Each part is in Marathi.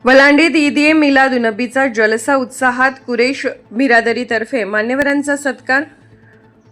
वलांडीत ईद-ए मिलादुन्नबीचा जलसा उत्साहात कुरेश बिरादरीतर्फे मान्यवरांचा सत्कार.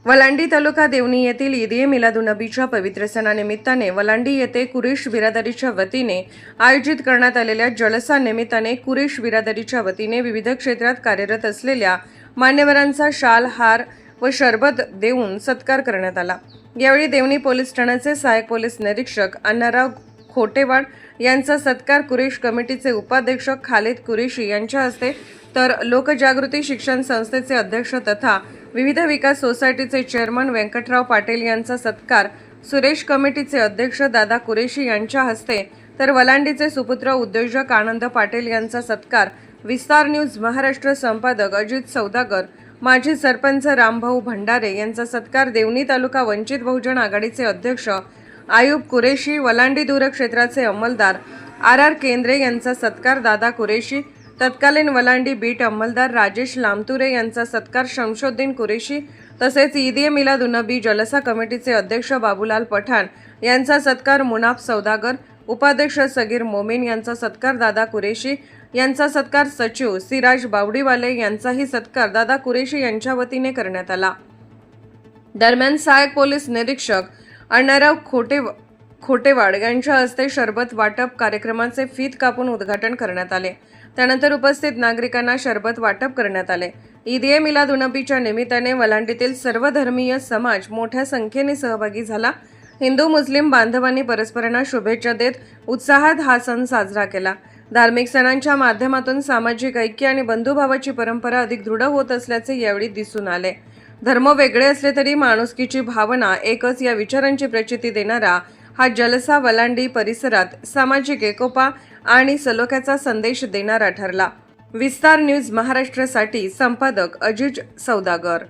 वलांडी तालुका देवणी येथील ईद-ए मिलादुन्नबीच्या पवित्र सणानिमित्ताने वलांडी येथे कुरेश बिरादरीच्या वतीने आयोजित करण्यात आलेल्या जलसा निमित्ताने कुरेश बिरादरीच्या वतीने विविध क्षेत्रात कार्यरत असलेल्या मान्यवरांचा शाल, हार व शरबत देऊन सत्कार करण्यात आला. यावेळी देवणी पोलीस ठाण्याचे सहाय्यक पोलीस निरीक्षक अण्णाराव खोटेवाड यांचा सत्कार कुरेश कमिटीचे उपाध्यक्ष खालिद कुरेशी यांच्या हस्ते, तर लोकजागृती शिक्षण संस्थेचे अध्यक्ष तथा विविध विकास सोसायटीचे चेअरमन व्यंकटराव पाटील यांचा सत्कार सुरेश कमिटीचे अध्यक्ष दादा कुरेशी यांच्या हस्ते, तर वलांडीचे सुपुत्र उद्योजक आनंद पाटील यांचा सत्कार विस्तार न्यूज महाराष्ट्र संपादक अजित सौदागर, माजी सरपंच रामभाऊ भंडारे यांचा सत्कार देवणी तालुका वंचित बहुजन आघाडीचे अध्यक्ष आयुब कुरेशी, वलांडी दूर क्षेत्राचे अंमलदार आर केंद्रे यांचा सत्कार दादा कुरेशी, तत्कालीन वलांडी बीट अंमलदार राजेश लामतुरे यांचा सत्कार शमशुद्दीन कुरेशी, तसेच ईद-ए मिलादुन्नबी जलसा कमिटीचे अध्यक्ष बाबूलाल पठाण यांचा सत्कार मुनाफ सौदागर, उपाध्यक्ष सगीर मोमीन यांचा सत्कार दादा कुरेशी यांचा सत्कार सचिव सिराज बावडीवाले यांचाही सत्कार दादा कुरेशी यांच्या वतीने करण्यात आला. दरम्यान सहाय्यक पोलीस निरीक्षक अण्णाराव खोटेवाड यांच्या हस्ते शरबत वाटप कार्यक्रमाचे फीत कापून उद्घाटन करण्यात आले. त्यानंतर उपस्थित नागरिकांना शरबत वाटप करण्यात आले. ईद-ए मिलादुन्नबीच्या निमित्ताने वलांडीतील सर्व धर्मीय समाज मोठ्या संख्येने सहभागी झाला. हिंदू मुस्लिम बांधवांनी परस्परांना शुभेच्छा देत उत्साहात हा सण साजरा केला. धार्मिक सणांच्या माध्यमातून सामाजिक ऐक्य आणि बंधुभावाची परंपरा अधिक दृढ होत असल्याचे यावेळी दिसून आले. धर्म वेगळे असले तरी माणुसकीची भावना एकच या विचारांची प्रचिती देणारा हा जलसा वलांडी परिसरात सामाजिक एकोपा आणि सलोख्याचा संदेश देणारा ठरला. विस्तार न्यूज महाराष्ट्रासाठी संपादक अजित सौदागर.